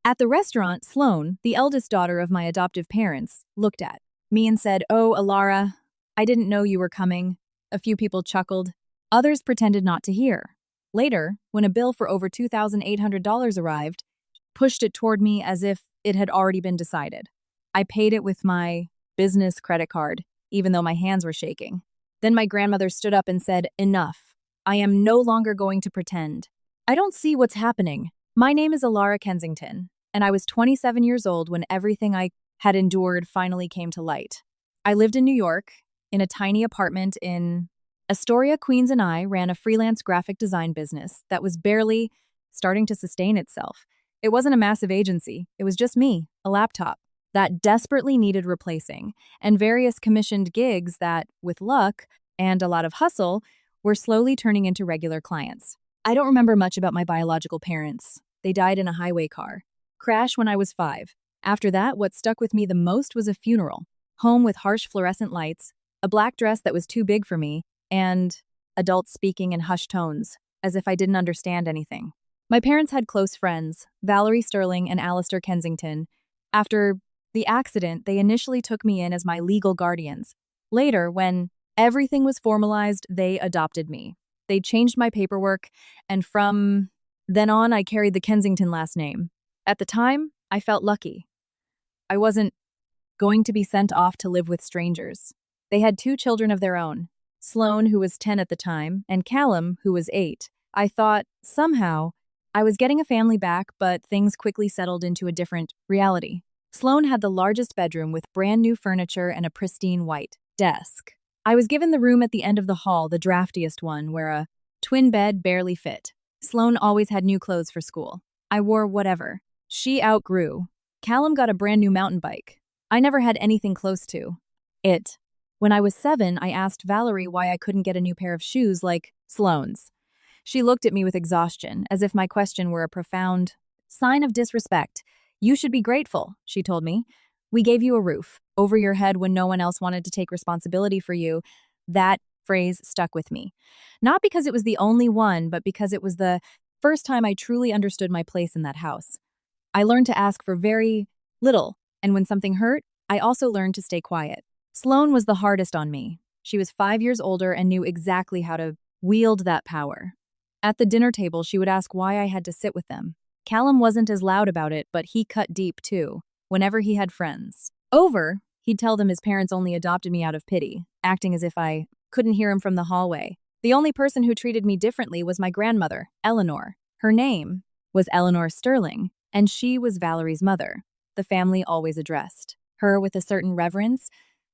At the restaurant, Sloane, the eldest daughter of my adoptive parents, looked at me and said, "Oh, Alara, I didn't know you were coming." A few people chuckled. Others pretended not to hear. Later, when a bill for over $2,800 arrived, pushed it toward me as if it had already been decided. I paid it with my business credit card, even though my hands were shaking. Then my grandmother stood up and said, "Enough. I am no longer going to pretend. I don't see what's happening. My name is Alara Kensington, and I was 27 years old when everything I had endured finally came to light. I lived in New York, in a tiny apartment in Astoria, Queens, and I ran a freelance graphic design business that was barely starting to sustain itself. It wasn't a massive agency. It was just me, a laptop that desperately needed replacing, and various commissioned gigs that, with luck and a lot of hustle, were slowly turning into regular clients. I don't remember much about my biological parents. They died in a highway crash when I was 5. After that, what stuck with me the most was a funeral, home with harsh fluorescent lights, a black dress that was too big for me, and adults speaking in hushed tones, as if I didn't understand anything. My parents had close friends, Valerie Sterling and Alistair Kensington. After the accident, they initially took me in as my legal guardians. Later, when everything was formalized, they adopted me. They changed my paperwork, and from then on, I carried the Kensington last name. At the time, I felt lucky. I wasn't going to be sent off to live with strangers. They had 2 children of their own, Sloane, who was 10 at the time, and Callum, who was 8. I thought, somehow, I was getting a family back, but things quickly settled into a different reality. Sloane had the largest bedroom with brand new furniture and a pristine white desk. I was given the room at the end of the hall, the draftiest one, where a twin bed barely fit. Sloane always had new clothes for school. I wore whatever. She outgrew. Callum got a brand new mountain bike. I never had anything close to it. When I was 7, I asked Valerie why I couldn't get a new pair of shoes like Sloane's. She looked at me with exhaustion, as if my question were a profound sign of disrespect. "You should be grateful," she told me. "We gave you a roof over your head when no one else wanted to take responsibility for you." That phrase stuck with me. Not because it was the only one, but because it was the first time I truly understood my place in that house. I learned to ask for very little, and when something hurt, I also learned to stay quiet. Sloane was the hardest on me. She was 5 years older and knew exactly how to wield that power. At the dinner table, she would ask why I had to sit with them. Callum wasn't as loud about it, but he cut deep too, whenever he had friends over. He'd tell them his parents only adopted me out of pity, acting as if I couldn't hear him from the hallway. The only person who treated me differently was my grandmother, Eleanor. Her name was Eleanor Sterling, and she was Valerie's mother. The family always addressed her with a certain reverence,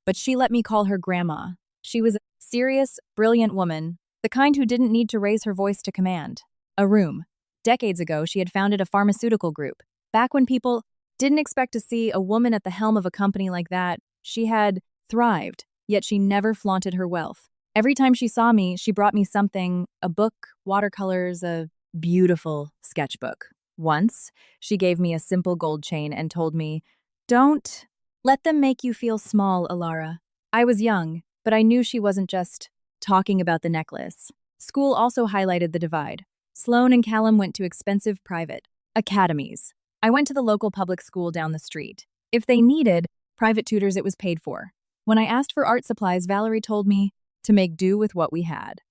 but she let me call her Grandma. She was a serious, brilliant woman, the kind who didn't need to raise her voice to command a room. Decades ago, she had founded a pharmaceutical group. Back when people didn't expect to see a woman at the helm of a company like that, she had thrived, yet she never flaunted her wealth. Every time she saw me, she brought me something, a book, watercolors, a beautiful sketchbook. Once, she gave me a simple gold chain and told me, "Don't let them make you feel small, Alara." I was young, but I knew she wasn't just talking about the necklace. School also highlighted the divide. Sloane and Callum went to expensive private academies. I went to the local public school down the street. If they needed private tutors, it was paid for. When I asked for art supplies, Valerie told me to make do with what we had.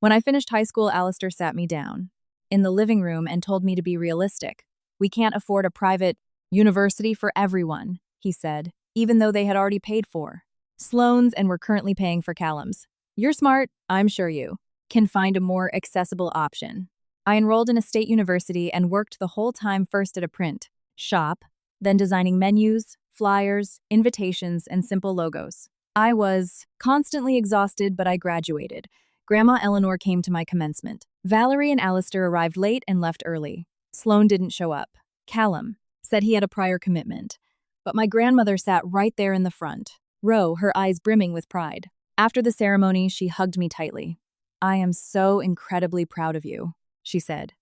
When I finished high school, Alistair sat me down in the living room and told me to be realistic. "We can't afford a private university for everyone," he said, even though they had already paid for Sloane's and were currently paying for Callum's. "You're smart, I'm sure you can find a more accessible option." I enrolled in a state university and worked the whole time, first at a print shop, then designing menus, flyers, invitations, and simple logos. I was constantly exhausted, but I graduated. Grandma Eleanor came to my commencement. Valerie and Alistair arrived late and left early. Sloane didn't show up. Callum said he had a prior commitment, but my grandmother sat right there in the front row, her eyes brimming with pride. After the ceremony, she hugged me tightly. "I am so incredibly proud of you," she said.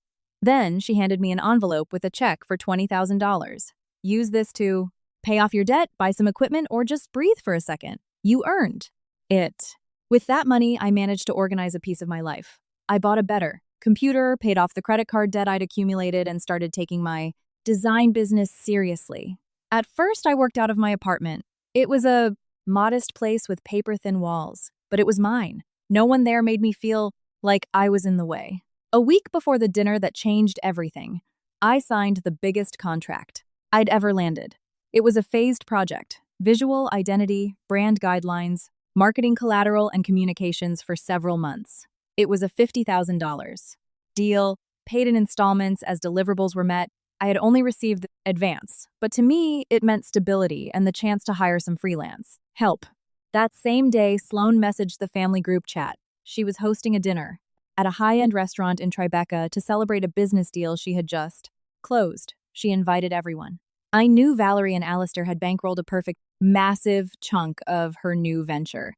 Then she handed me an envelope with a check for $20,000. "Use this to pay off your debt, buy some equipment, or just breathe for a second. You earned it." With that money, I managed to organize a piece of my life. I bought a better computer, paid off the credit card debt I'd accumulated, and started taking my design business seriously. At first, I worked out of my apartment. It was a modest place with paper-thin walls, but it was mine. No one there made me feel like I was in the way. A week before the dinner that changed everything, I signed the biggest contract I'd ever landed. It was a phased project: visual identity, brand guidelines, marketing collateral, and communications for several months. It was a $50,000 deal, paid in installments as deliverables were met. I had only received the advance, but to me, it meant stability and the chance to hire some freelance help. That same day, Sloan messaged the family group chat. She was hosting a dinner at a high-end restaurant in Tribeca to celebrate a business deal she had just closed. She invited everyone. I knew Valerie and Alistair had bankrolled a perfect, massive chunk of her new venture,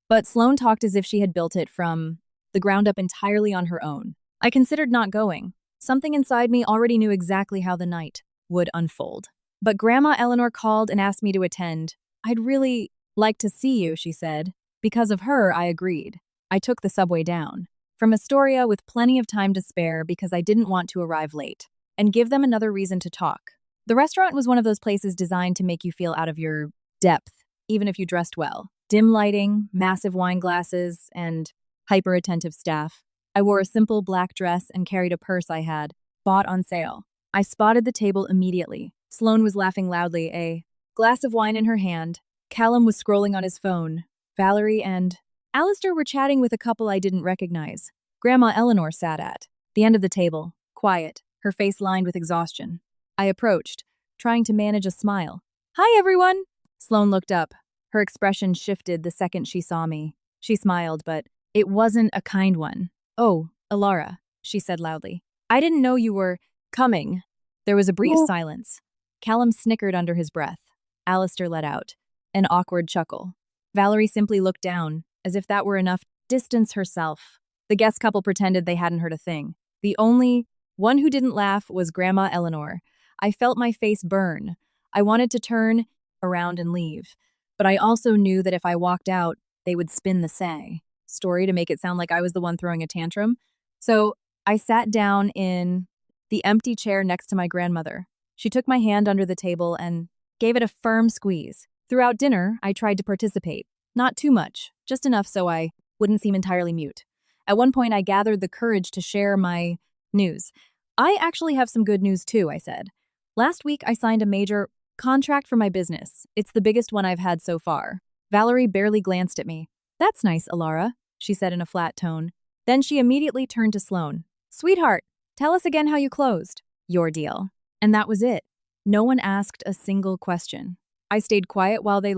but Sloan talked as if she had built it from the ground up entirely on her own. I considered not going. Something inside me already knew exactly how the night would unfold. But Grandma Eleanor called and asked me to attend. "I'd really like to see you," she said. Because of her, I agreed. I took the subway down from Astoria with plenty of time to spare because I didn't want to arrive late and give them another reason to talk. The restaurant was one of those places designed to make you feel out of your depth, even if you dressed well. Dim lighting, massive wine glasses, and hyper-attentive staff. I wore a simple black dress and carried a purse I had bought on sale. I spotted the table immediately. Sloan was laughing loudly, a glass of wine in her hand. Callum was scrolling on his phone. Valerie and Alistair were chatting with a couple I didn't recognize. Grandma Eleanor sat at the end of the table, quiet, her face lined with exhaustion. I approached, trying to manage a smile. "Hi, everyone!" Sloan looked up. Her expression shifted the second she saw me. She smiled, but it wasn't a kind one. "Oh, Alara," she said loudly. "I didn't know you were coming." There was a brief silence. Callum snickered under his breath. Alistair let out an awkward chuckle. Valerie simply looked down, as if that were enough to distance herself. The guest couple pretended they hadn't heard a thing. The only one who didn't laugh was Grandma Eleanor. I felt my face burn. I wanted to turn around and leave, but I also knew that if I walked out, they would spin the story to make it sound like I was the one throwing a tantrum. So I sat down in the empty chair next to my grandmother. She took my hand under the table and gave it a firm squeeze. Throughout dinner, I tried to participate. Not too much, just enough so I wouldn't seem entirely mute. At one point, I gathered the courage to share my news. "I actually have some good news too," I said. "Last week, I signed a major contract for my business. It's the biggest one I've had so far." Valerie barely glanced at me. "That's nice, Alara," she said in a flat tone. Then she immediately turned to Sloan. "Sweetheart, tell us again how you closed your deal." And that was it. No one asked a single question. I stayed quiet while they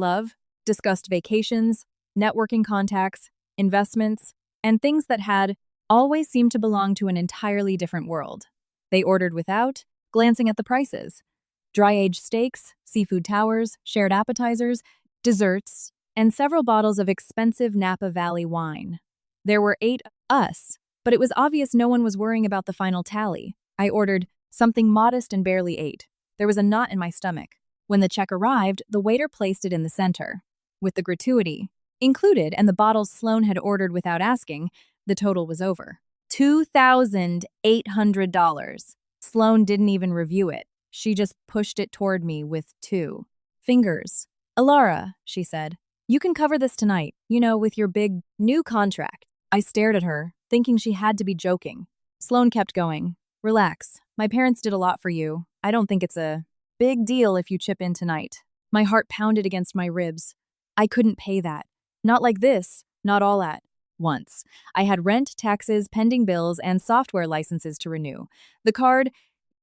discussed vacations, networking contacts, investments, and things that had always seemed to belong to an entirely different world. They ordered without glancing at the prices. Dry-aged steaks, seafood towers, shared appetizers, desserts, and several bottles of expensive Napa Valley wine. There were 8 of us, but it was obvious no one was worrying about the final tally. I ordered something modest and barely ate. There was a knot in my stomach. When the check arrived, the waiter placed it in the center. With the gratuity included and the bottles Sloan had ordered without asking, the total was over $2,800. Sloan didn't even review it. She just pushed it toward me with 2 fingers. "Alara," she said, "you can cover this tonight, with your big new contract." I stared at her, thinking she had to be joking. Sloan kept going. "Relax. My parents did a lot for you. I don't think it's a big deal if you chip in tonight." My heart pounded against my ribs. I couldn't pay that. Not like this, not all at once. I had rent, taxes, pending bills, and software licenses to renew. The card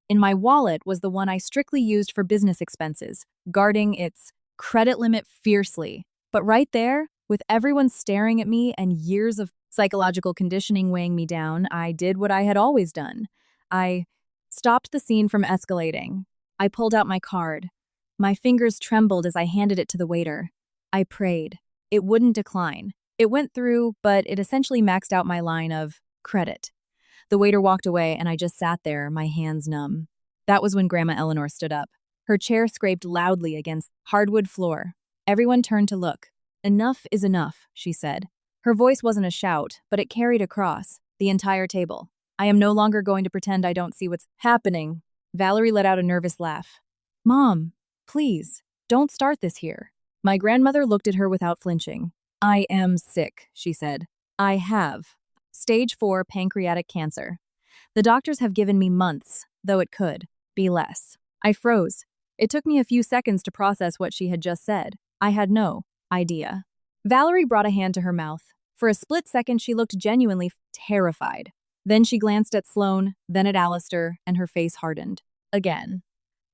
in my wallet was the one I strictly used for business expenses, guarding its credit limit fiercely. But right there, with everyone staring at me and years of psychological conditioning weighing me down, I did what I had always done. I stopped the scene from escalating. I pulled out my card. My fingers trembled as I handed it to the waiter. I prayed. It wouldn't decline. It went through, but it essentially maxed out my line of credit. The waiter walked away, and I just sat there, my hands numb. That was when Grandma Eleanor stood up. Her chair scraped loudly against hardwood floor. Everyone turned to look. "Enough is enough," she said. Her voice wasn't a shout, but it carried across the entire table. "I am no longer going to pretend I don't see what's happening. Valerie let out a nervous laugh. Mom, please, don't start this here. My grandmother looked at her without flinching. I am sick, she said. I have stage 4 pancreatic cancer. The doctors have given me months, though it could be less. I froze. It took me a few seconds to process what she had just said. I had no idea. Valerie brought a hand to her mouth. For a split second, she looked genuinely terrified. Then she glanced at Sloane, then at Alistair, and her face hardened. Again.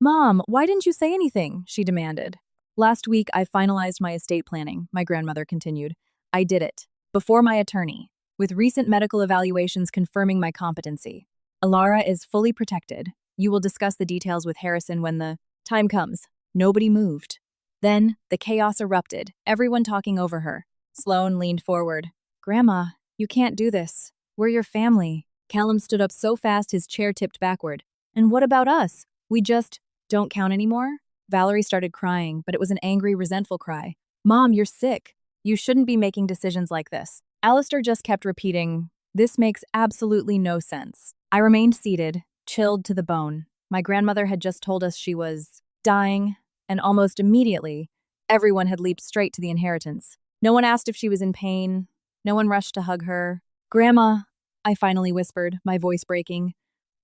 Mom, why didn't you say anything? She demanded. Last week, I finalized my estate planning, my grandmother continued. I did it. Before my attorney. With recent medical evaluations confirming my competency. Alara is fully protected. You will discuss the details with Harrison when the time comes. Nobody moved. Then, the chaos erupted, everyone talking over her. Sloane leaned forward. Grandma, you can't do this. We're your family. Callum stood up so fast his chair tipped backward. And what about us? We just don't count anymore? Valerie started crying, but it was an angry, resentful cry. Mom, you're sick. You shouldn't be making decisions like this. Alistair just kept repeating, this makes absolutely no sense. I remained seated, chilled to the bone. My grandmother had just told us she was dying, and almost immediately, everyone had leaped straight to the inheritance. No one asked if she was in pain. No one rushed to hug her. Grandma, I finally whispered, my voice breaking.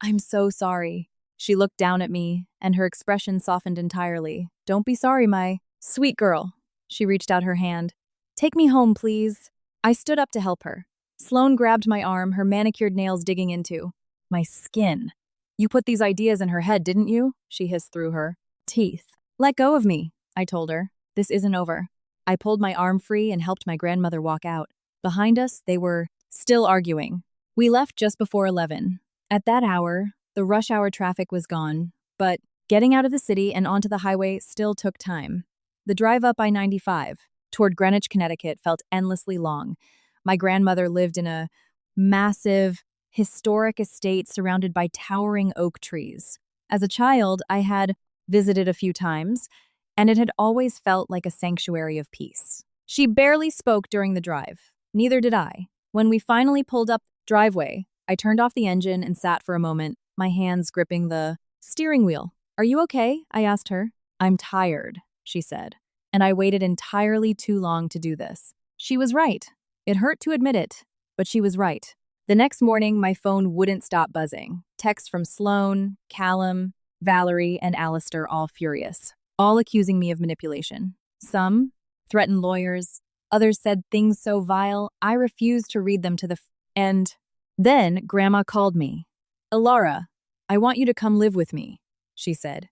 I'm so sorry. She looked down at me, and her expression softened entirely. Don't be sorry, my sweet girl. She reached out her hand. Take me home, please. I stood up to help her. Sloane grabbed my arm, her manicured nails digging into my skin. You put these ideas in her head, didn't you? She hissed through her teeth. Let go of me, I told her. This isn't over. I pulled my arm free and helped my grandmother walk out. Behind us, they were still arguing. We left just before 11. At that hour, the rush hour traffic was gone, but getting out of the city and onto the highway still took time. The drive up I-95 toward Greenwich, Connecticut felt endlessly long. My grandmother lived in a massive, historic estate surrounded by towering oak trees. As a child, I had visited a few times, and it had always felt like a sanctuary of peace. She barely spoke during the drive. Neither did I. When we finally pulled up the driveway, I turned off the engine and sat for a moment, my hands gripping the steering wheel. Are you okay? I asked her. I'm tired, she said. And I waited entirely too long to do this. She was right. It hurt to admit it, but she was right. The next morning, my phone wouldn't stop buzzing. Texts from Sloane, Callum, Valerie, and Alistair all furious, all accusing me of manipulation. Some threatened lawyers, others said things so vile, I refused to read them to the end. Then Grandma called me. Alara, I want you to come live with me, she said.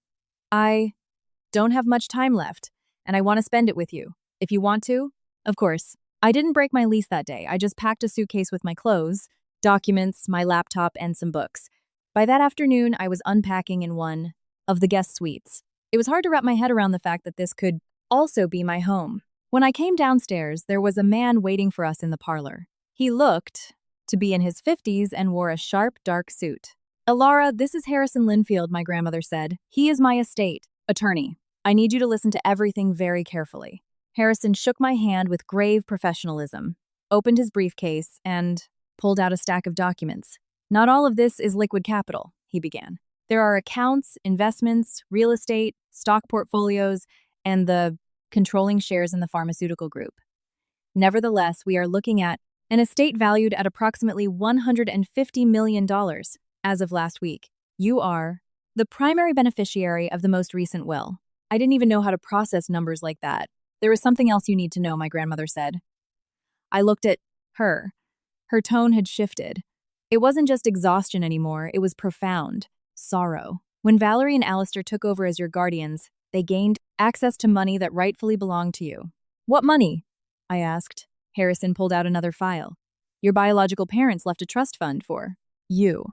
I don't have much time left, and I want to spend it with you. If you want to, of course. I didn't break my lease that day. I just packed a suitcase with my clothes, documents, my laptop, and some books. By that afternoon, I was unpacking in one of the guest suites. It was hard to wrap my head around the fact that this could also be my home. When I came downstairs, there was a man waiting for us in the parlor. He looked to be in his 50s and wore a sharp, dark suit. Alara, this is Harrison Linfield, my grandmother said. He is my estate attorney. I need you to listen to everything very carefully. Harrison shook my hand with grave professionalism, opened his briefcase, and pulled out a stack of documents. Not all of this is liquid capital, he began. There are accounts, investments, real estate, stock portfolios, and the controlling shares in the pharmaceutical group. Nevertheless, we are looking at an estate valued at approximately $150 million as of last week. You are the primary beneficiary of the most recent will. I didn't even know how to process numbers like that. There is something else you need to know, my grandmother said. I looked at her. Her tone had shifted. It wasn't just exhaustion anymore, it was profound sorrow. When Valerie and Alistair took over as your guardians, they gained access to money that rightfully belonged to you. What money? I asked. Harrison pulled out another file. Your biological parents left a trust fund for you.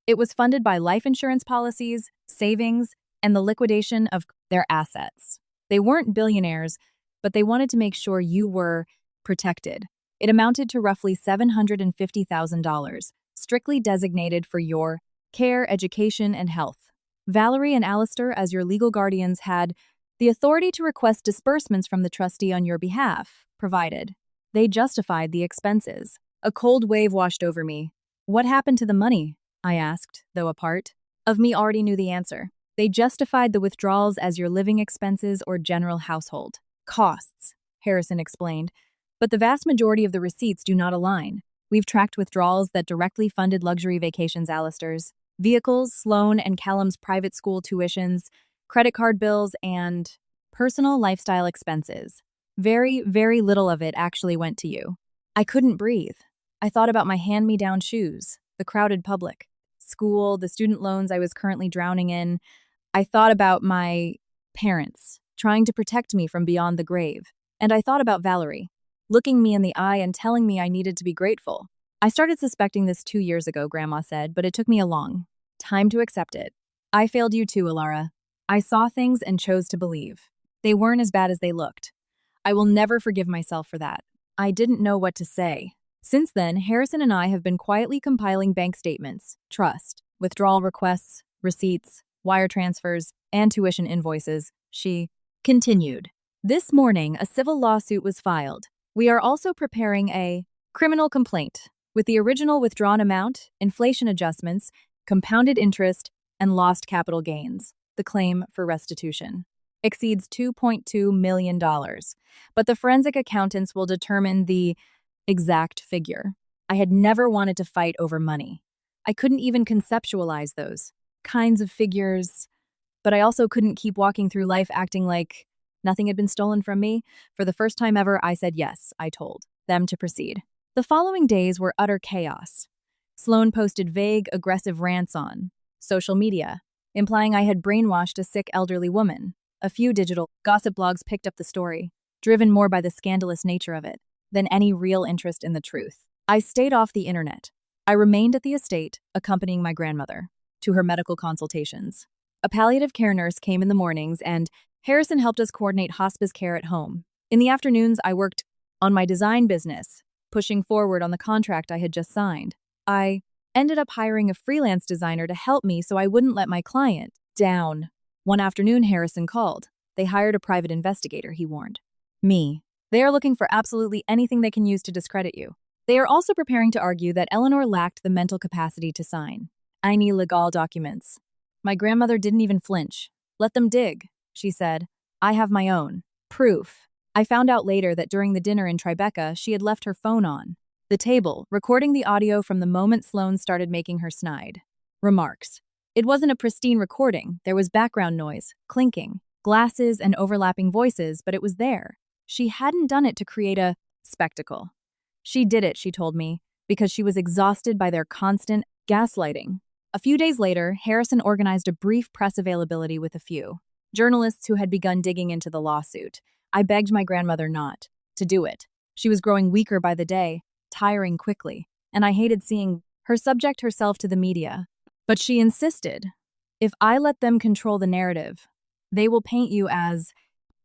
It was funded by life insurance policies, savings, and the liquidation of their assets. They weren't billionaires, but they wanted to make sure you were protected. It amounted to roughly $750,000, strictly designated for your care, education, and health. Valerie and Alistair, as your legal guardians, had the authority to request disbursements from the trustee on your behalf, provided they justified the expenses. A cold wave washed over me. What happened to the money? I asked, though apart. of me already knew the answer. They justified the withdrawals as your living expenses or general household costs, Harrison explained. But the vast majority of the receipts do not align. We've tracked withdrawals that directly funded luxury vacations, Alistair's, vehicles, Sloan and Callum's private school tuitions, credit card bills, and personal lifestyle expenses. Very, very little of it actually went to you. I couldn't breathe. I thought about my hand-me-down shoes, the crowded public, school, the student loans I was currently drowning in. I thought about my parents, trying to protect me from beyond the grave. And I thought about Valerie, looking me in the eye and telling me I needed to be grateful. I started suspecting this 2 years ago, Grandma said, but it took me a long time to accept it. I failed you too, Alara. I saw things and chose to believe. They weren't as bad as they looked. I will never forgive myself for that. I didn't know what to say. Since then, Harrison and I have been quietly compiling bank statements, trust, withdrawal requests, receipts, wire transfers, and tuition invoices, she continued. This morning, a civil lawsuit was filed. We are also preparing a criminal complaint with the original withdrawn amount, inflation adjustments, compounded interest, and lost capital gains. The claim for restitution exceeds $2.2 million, but the forensic accountants will determine the exact figure. I had never wanted to fight over money. I couldn't even conceptualize those kinds of figures, but I also couldn't keep walking through life acting like nothing had been stolen from me. For the first time ever, I said yes, I told them to proceed. The following days were utter chaos. Sloan posted vague, aggressive rants on social media, implying I had brainwashed a sick elderly woman. A few digital gossip blogs picked up the story, driven more by the scandalous nature of it than any real interest in the truth. I stayed off the internet. I remained at the estate, accompanying my grandmother to her medical consultations. A palliative care nurse came in the mornings, and Harrison helped us coordinate hospice care at home. In the afternoons, I worked on my design business, pushing forward on the contract I had just signed. I ended up hiring a freelance designer to help me so I wouldn't let my client down. One afternoon, Harrison called. They hired a private investigator, he warned me. They are looking for absolutely anything they can use to discredit you. They are also preparing to argue that Eleanor lacked the mental capacity to sign any legal documents. My grandmother didn't even flinch. Let them dig, she said. I have my own proof. I found out later that during the dinner in Tribeca, she had left her phone on the table, recording the audio from the moment Sloan started making her snide remarks. It wasn't a pristine recording. There was background noise, clinking, glasses, and overlapping voices, but it was there. She hadn't done it to create a spectacle. She did it, she told me, because she was exhausted by their constant gaslighting. A few days later, Harrison organized a brief press availability with a few journalists who had begun digging into the lawsuit. I begged my grandmother not to do it. She was growing weaker by the day, tiring quickly, and I hated seeing her subject herself to the media. But she insisted, if I let them control the narrative, they will paint you as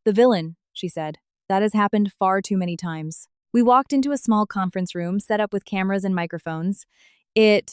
the villain, she said. That has happened far too many times. We walked into a small conference room set up with cameras and microphones. It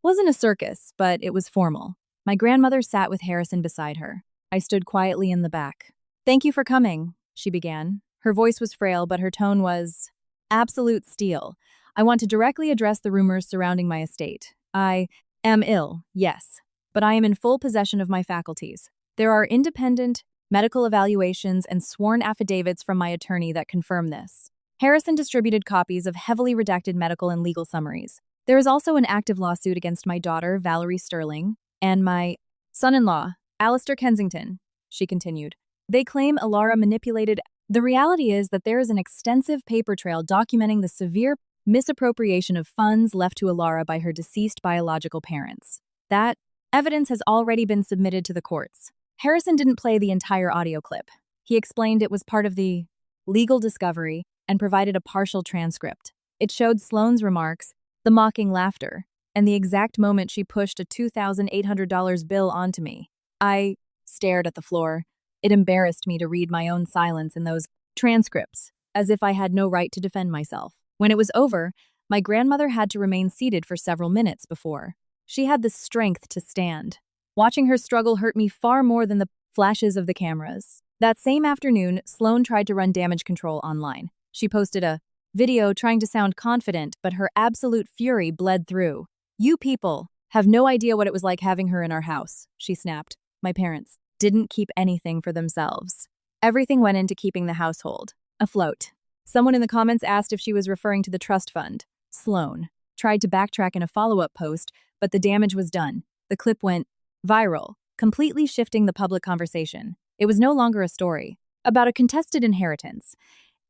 wasn't a circus, but it was formal. My grandmother sat with Harrison beside her. I stood quietly in the back. Thank you for coming, she began. Her voice was frail, but her tone was absolute steel. I want to directly address the rumors surrounding my estate. I am ill, yes, but I am in full possession of my faculties. There are independent medical evaluations and sworn affidavits from my attorney that confirm this. Harrison distributed copies of heavily redacted medical and legal summaries. There is also an active lawsuit against my daughter, Valerie Sterling, and my son-in-law, Alistair Kensington, she continued. They claim Alara manipulated. The reality is that there is an extensive paper trail documenting the severe misappropriation of funds left to Alara by her deceased biological parents. That evidence has already been submitted to the courts. Harrison didn't play the entire audio clip. He explained it was part of the legal discovery and provided a partial transcript. It showed Sloane's remarks, the mocking laughter, and the exact moment she pushed a $2,800 bill onto me. I stared at the floor. It embarrassed me to read my own silence in those transcripts, as if I had no right to defend myself. When it was over, my grandmother had to remain seated for several minutes before she had the strength to stand. Watching her struggle hurt me far more than the flashes of the cameras. That same afternoon, Sloan tried to run damage control online. She posted a video trying to sound confident, but her absolute fury bled through. You people Have no idea what it was like having her in our house, she snapped. My parents didn't keep anything for themselves. Everything went into keeping the household afloat. Someone in the comments asked if she was referring to the trust fund. Sloan tried to backtrack in a follow-up post, but the damage was done. The clip went viral, completely shifting the public conversation. It was no longer a story about a contested inheritance.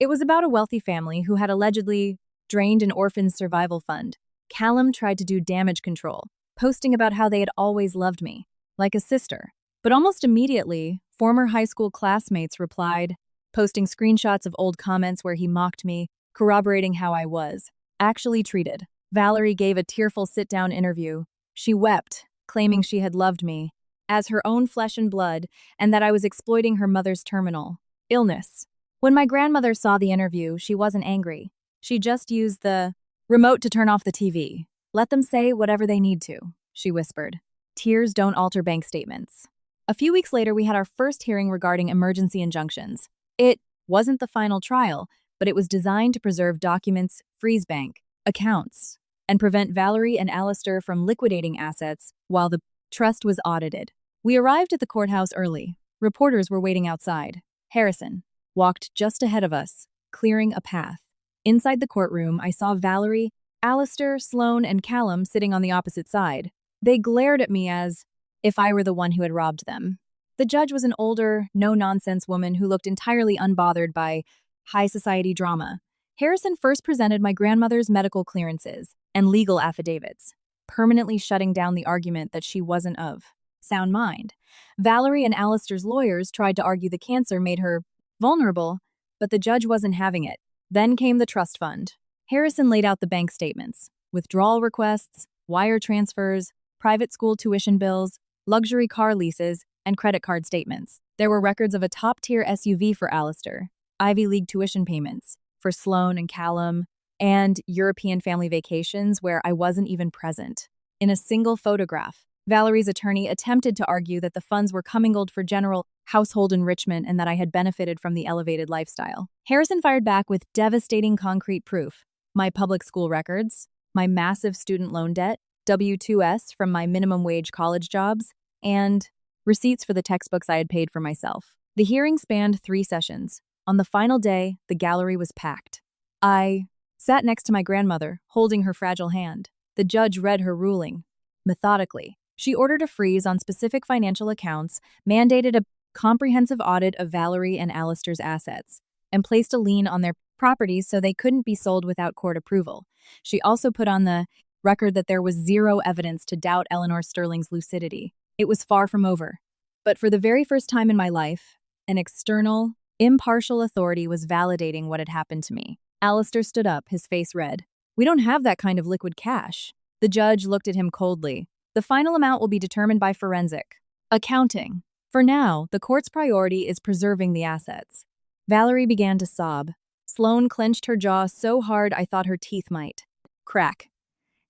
It was about a wealthy family who had allegedly drained an orphan's survival fund. Callum tried to do damage control, posting about how they had always loved me, like a sister. But almost immediately, former high school classmates replied, posting screenshots of old comments where he mocked me, corroborating how I was actually treated. Valerie gave a tearful sit-down interview. She wept, claiming she had loved me as her own flesh and blood and that I was exploiting her mother's terminal illness. When my grandmother saw the interview, she wasn't angry. She just used the remote to turn off the TV. Let them say whatever they need to, she whispered. Tears don't alter bank statements. A few weeks later, we had our first hearing regarding emergency injunctions. It wasn't the final trial, but it was designed to preserve documents, freeze bank accounts, and prevent Valerie and Alistair from liquidating assets while the trust was audited. We arrived at the courthouse early. Reporters were waiting outside. Harrison walked just ahead of us, clearing a path. Inside the courtroom, I saw Valerie, Alistair, Sloan, and Callum sitting on the opposite side. They glared at me as if I were the one who had robbed them. The judge was an older, no-nonsense woman who looked entirely unbothered by high society drama. Harrison first presented my grandmother's medical clearances and legal affidavits, permanently shutting down the argument that she wasn't of sound mind. Valerie and Alistair's lawyers tried to argue the cancer made her vulnerable, but the judge wasn't having it. Then came the trust fund. Harrison laid out the bank statements, withdrawal requests, wire transfers, private school tuition bills, luxury car leases, and credit card statements. There were records of a top-tier SUV for Alistair, Ivy League tuition payments for Sloan and Callum, and European family vacations where I wasn't even present. In a single photograph, Valerie's attorney attempted to argue that the funds were commingled for general household enrichment and that I had benefited from the elevated lifestyle. Harrison fired back with devastating concrete proof. My public school records, my massive student loan debt, W-2s from my minimum wage college jobs, and receipts for the textbooks I had paid for myself. The hearing spanned 3 sessions. On the final day, the gallery was packed. I sat next to my grandmother, holding her fragile hand. The judge read her ruling methodically. She ordered a freeze on specific financial accounts, mandated a comprehensive audit of Valerie and Alistair's assets, and placed a lien on their properties so they couldn't be sold without court approval. She also put on the record that there was zero evidence to doubt Eleanor Sterling's lucidity. It was far from over. But for the very first time in my life, an external, impartial authority was validating what had happened to me. Alistair stood up, his face red. We don't have that kind of liquid cash. The judge looked at him coldly. The final amount will be determined by forensic accounting. For now, the court's priority is preserving the assets. Valerie began to sob. Sloan clenched her jaw so hard I thought her teeth might crack.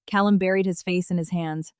Callum buried his face in his hands.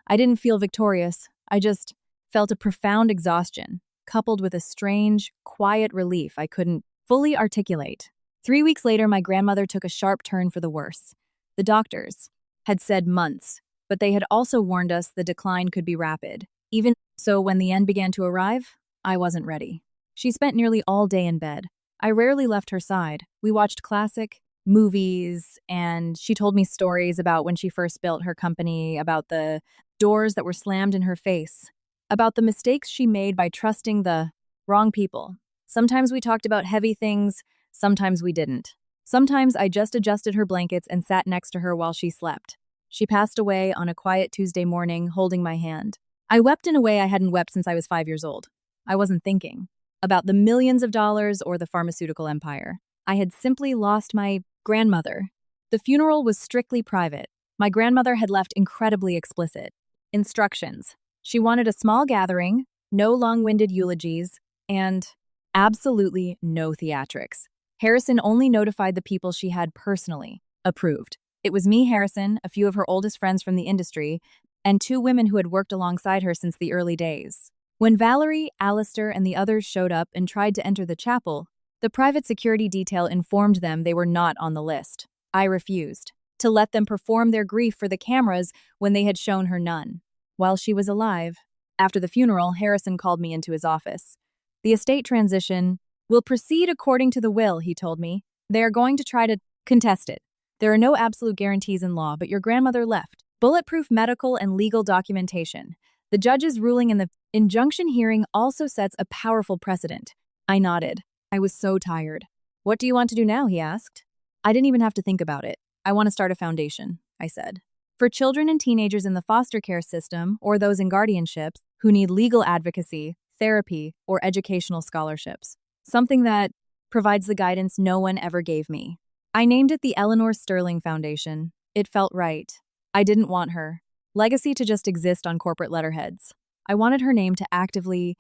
I didn't feel victorious. I just felt a profound exhaustion, coupled with a strange, quiet relief I couldn't fully articulate. 3 weeks later, my grandmother took a sharp turn for the worse. The doctors had said months, but they had also warned us the decline could be rapid. Even so, when the end began to arrive, I wasn't ready. She spent nearly all day in bed. I rarely left her side. We watched classic movies, and she told me stories about when she first built her company, about the doors that were slammed in her face, about the mistakes she made by trusting the wrong people. Sometimes we talked about heavy things, sometimes we didn't. Sometimes I just adjusted her blankets and sat next to her while she slept. She passed away on a quiet Tuesday morning, holding my hand. I wept in a way I hadn't wept since I was 5 years old. I wasn't thinking about the millions of dollars or the pharmaceutical empire. I had simply lost my grandmother. The funeral was strictly private. My grandmother had left incredibly explicit instructions. She wanted a small gathering, no long-winded eulogies, and absolutely no theatrics. Harrison only notified the people she had personally approved. It was me, Harrison, a few of her oldest friends from the industry, and 2 women who had worked alongside her since the early days. When Valerie, Alistair, and the others showed up and tried to enter the chapel, the private security detail informed them they were not on the list. I refused. to let them perform their grief for the cameras when they had shown her none. While she was alive. After the funeral, Harrison called me into his office. The estate transition will proceed according to the will, he told me. They are going to try to contest it. There are no absolute guarantees in law, but your grandmother left bulletproof medical and legal documentation. The judge's ruling in the injunction hearing also sets a powerful precedent. I nodded. I was so tired. What do you want to do now? He asked. I didn't even have to think about it. I want to start a foundation, I said. For children and teenagers in the foster care system or those in guardianships who need legal advocacy, therapy, or educational scholarships. Something that provides the guidance no one ever gave me. I named it the Eleanor Sterling Foundation. It felt right. I didn't want her legacy to just exist on corporate letterheads. I wanted her name to actively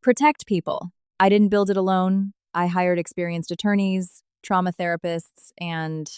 protect people. I didn't build it alone. I hired experienced attorneys, trauma therapists, and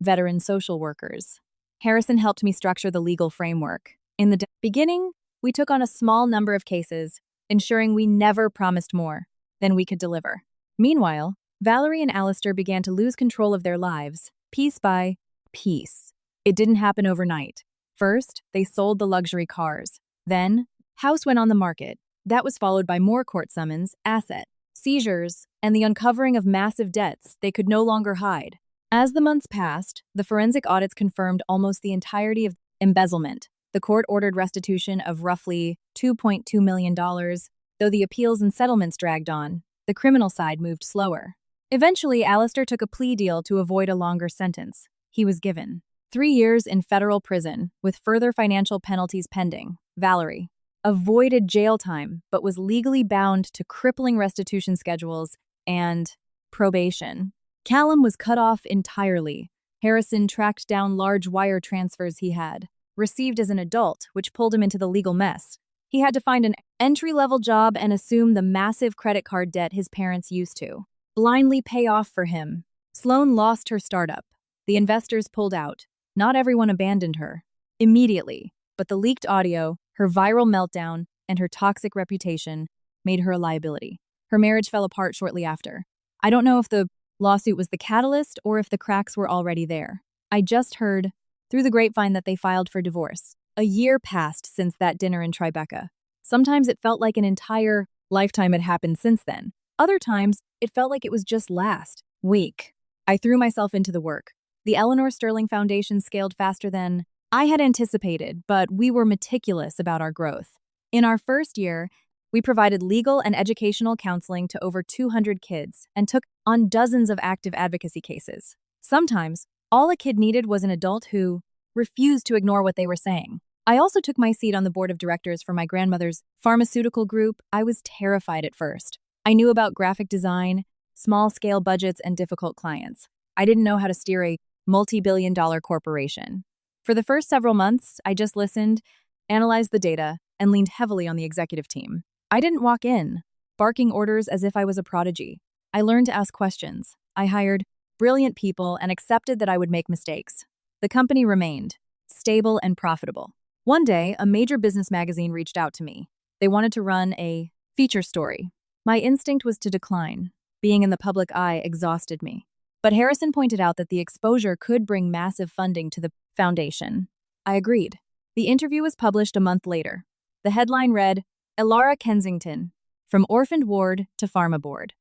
veteran social workers. Harrison helped me structure the legal framework. In the beginning, we took on a small number of cases, ensuring we never promised more than we could deliver. Meanwhile, Valerie and Alistair began to lose control of their lives, piece by piece. It didn't happen overnight. First, they sold the luxury cars. Then, house went on the market. That was followed by more court summons, asset seizures, and the uncovering of massive debts they could no longer hide. As the months passed, the forensic audits confirmed almost the entirety of embezzlement. The court ordered restitution of roughly $2.2 million, though the appeals and settlements dragged on. The criminal side moved slower. Eventually, Alistair took a plea deal to avoid a longer sentence. He was given 3 years in federal prison, with further financial penalties pending. Valerie avoided jail time, but was legally bound to crippling restitution schedules and probation. Callum was cut off entirely. Harrison tracked down large wire transfers he had received as an adult, which pulled him into the legal mess. He had to find an entry-level job and assume the massive credit card debt his parents used to blindly pay off for him. Sloane lost her startup. The investors pulled out. Not everyone abandoned her immediately, but the leaked audio, her viral meltdown, and her toxic reputation made her a liability. Her marriage fell apart shortly after. I don't know if the lawsuit was the catalyst or if the cracks were already there. I just heard through the grapevine that they filed for divorce. A year passed since that dinner in Tribeca. Sometimes it felt like an entire lifetime had happened since then. Other times, it felt like it was just last week. I threw myself into the work. The Eleanor Sterling Foundation scaled faster than I had anticipated, but we were meticulous about our growth. In our first year, we provided legal and educational counseling to over 200 kids and took on dozens of active advocacy cases. Sometimes, all a kid needed was an adult who refused to ignore what they were saying. I also took my seat on the board of directors for my grandmother's pharmaceutical group. I was terrified at first. I knew about graphic design, small-scale budgets, and difficult clients. I didn't know how to steer a multi-billion-dollar corporation. For the first several months, I just listened, analyzed the data, and leaned heavily on the executive team. I didn't walk in, barking orders as if I was a prodigy. I learned to ask questions. I hired brilliant people and accepted that I would make mistakes. The company remained stable and profitable. One day, a major business magazine reached out to me. They wanted to run a feature story. My instinct was to decline. Being in the public eye exhausted me. But Harrison pointed out that the exposure could bring massive funding to the foundation. I agreed. The interview was published a month later. The headline read, Elara Kensington, From Orphaned Ward to Pharma Board.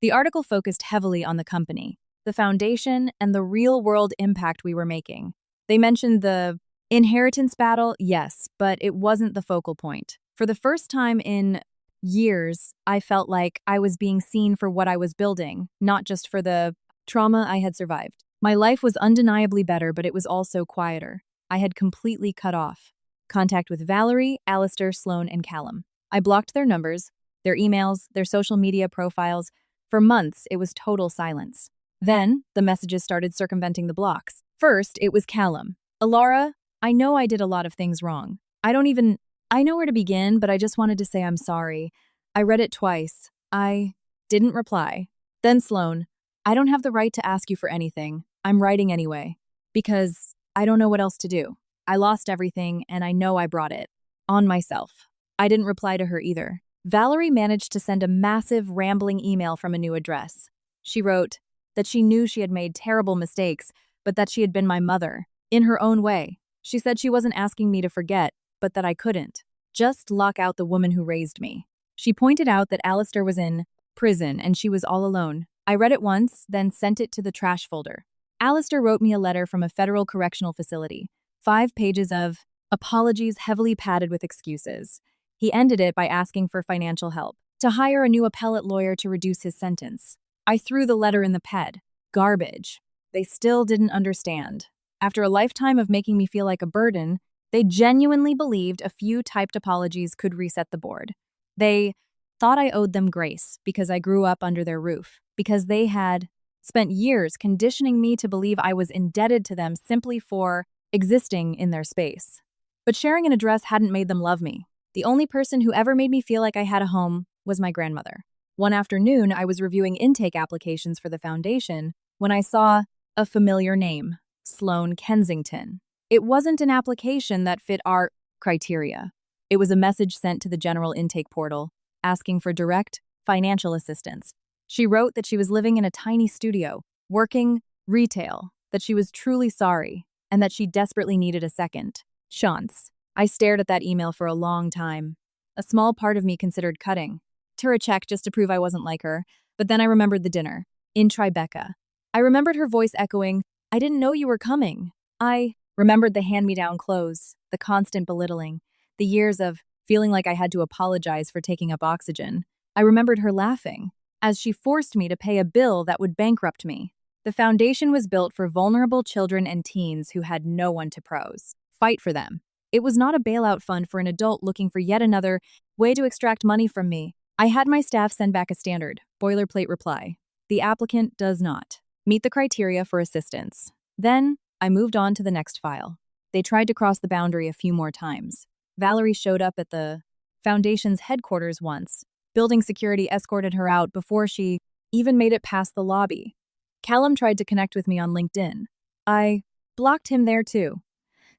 The article focused heavily on the company, the foundation, and the real-world impact we were making. They mentioned the inheritance battle, yes, but it wasn't the focal point. For the first time in years, I felt like I was being seen for what I was building, not just for the trauma I had survived. My life was undeniably better, but it was also quieter. I had completely cut off contact with Valerie, Alistair, Sloane, and Callum. I blocked their numbers, their emails, their social media profiles. For months, it was total silence. Then, the messages started circumventing the blocks. First, it was Callum. Elara, I know I did a lot of things wrong. I know where to begin, but I just wanted to say I'm sorry. I read it twice. I didn't reply. Then Sloane, I don't have the right to ask you for anything. I'm writing anyway. Because I don't know what else to do. I lost everything, and I know I brought it on myself. I didn't reply to her either. Valerie managed to send a massive, rambling email from a new address. She wrote that she knew she had made terrible mistakes, but that she had been my mother. in her own way. She said she wasn't asking me to forget, but that I couldn't just lock out the woman who raised me. She pointed out that Alistair was in prison and she was all alone. I read it once, then sent it to the trash folder. Alistair wrote me a letter from a federal correctional facility, 5 pages of apologies heavily padded with excuses. He ended it by asking for financial help, to hire a new appellate lawyer to reduce his sentence. I threw the letter in the ped. Garbage. They still didn't understand. After a lifetime of making me feel like a burden, they genuinely believed a few typed apologies could reset the board. They thought I owed them grace because I grew up under their roof, because they had spent years conditioning me to believe I was indebted to them simply for existing in their space. But sharing an address hadn't made them love me. The only person who ever made me feel like I had a home was my grandmother. One afternoon, I was reviewing intake applications for the foundation when I saw a familiar name, Sloane Kensington. It wasn't an application that fit our criteria. It was a message sent to the general intake portal, asking for direct financial assistance. She wrote that she was living in a tiny studio, working retail, that she was truly sorry, and that she desperately needed a second chance. I stared at that email for a long time. A small part of me considered cutting to her a check just to prove I wasn't like her, but then I remembered the dinner in Tribeca. I remembered her voice echoing, "I didn't know you were coming." I remembered the hand-me-down clothes, the constant belittling, the years of feeling like I had to apologize for taking up oxygen. I remembered her laughing as she forced me to pay a bill that would bankrupt me. The foundation was built for vulnerable children and teens who had no one to fight for them. It was not a bailout fund for an adult looking for yet another way to extract money from me. I had my staff send back a standard, boilerplate reply. The applicant does not meet the criteria for assistance. Then, I moved on to the next file. They tried to cross the boundary a few more times. Valerie showed up at the foundation's headquarters once. Building security escorted her out before she even made it past the lobby. Callum tried to connect with me on LinkedIn. I blocked him there too.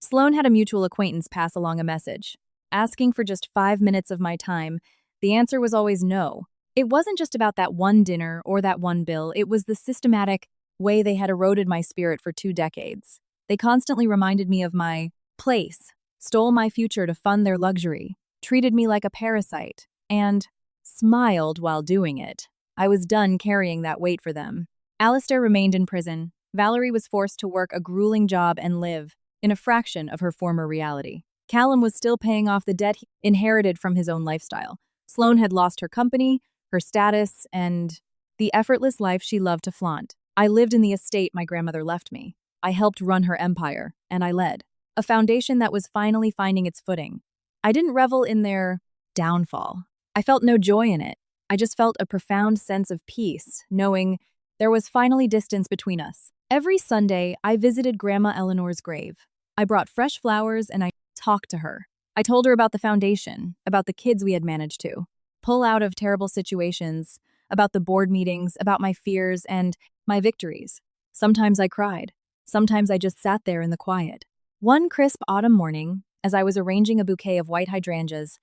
Sloane had a mutual acquaintance pass along a message, asking for just 5 minutes of my time. The answer was always no. It wasn't just about that one dinner or that one bill, it was the systematic way they had eroded my spirit for 2 decades. They constantly reminded me of my place, stole my future to fund their luxury, treated me like a parasite, and smiled while doing it. I was done carrying that weight for them. Alistair remained in prison. Valerie was forced to work a grueling job and live in a fraction of her former reality. Callum was still paying off the debt he inherited from his own lifestyle. Sloane had lost her company, her status, and the effortless life she loved to flaunt. I lived in the estate my grandmother left me. I helped run her empire, and I led a foundation that was finally finding its footing. I didn't revel in their downfall. I felt no joy in it. I just felt a profound sense of peace, knowing there was finally distance between us. Every Sunday, I visited Grandma Eleanor's grave. I brought fresh flowers and I talked to her. I told her about the foundation, about the kids we had managed to pull out of terrible situations, about the board meetings, about my fears and my victories. Sometimes I cried. Sometimes I just sat there in the quiet. One crisp autumn morning, as I was arranging a bouquet of white hydrangeas,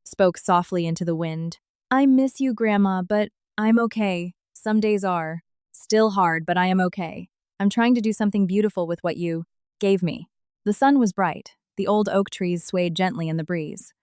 spoke softly into the wind. "I miss you, Grandma, but I'm okay. Some days are. Still hard, but I am okay. I'm trying to do something beautiful with what you gave me." The sun was bright. The old oak trees swayed gently in the breeze.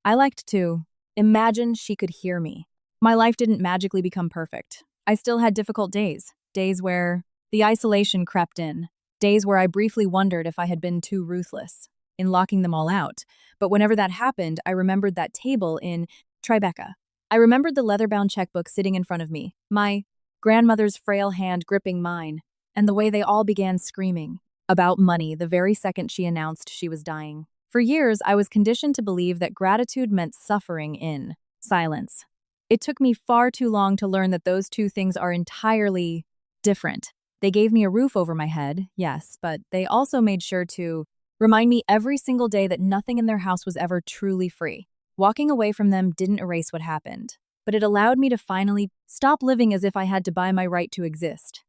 I liked to imagine she could hear me. My life didn't magically become perfect. I still had difficult days, days where the isolation crept in, days where I briefly wondered if I had been too ruthless in locking them all out. But whenever that happened, I remembered that table in Tribeca. I remembered the leather-bound checkbook sitting in front of me, my grandmother's frail hand gripping mine, and the way they all began screaming about money the very second she announced she was dying. For years, I was conditioned to believe that gratitude meant suffering in silence. It took me far too long to learn that those two things are entirely different. They gave me a roof over my head, yes, but they also made sure to remind me every single day that nothing in their house was ever truly free. Walking away from them didn't erase what happened, but it allowed me to finally stop living as if I had to buy my right to exist.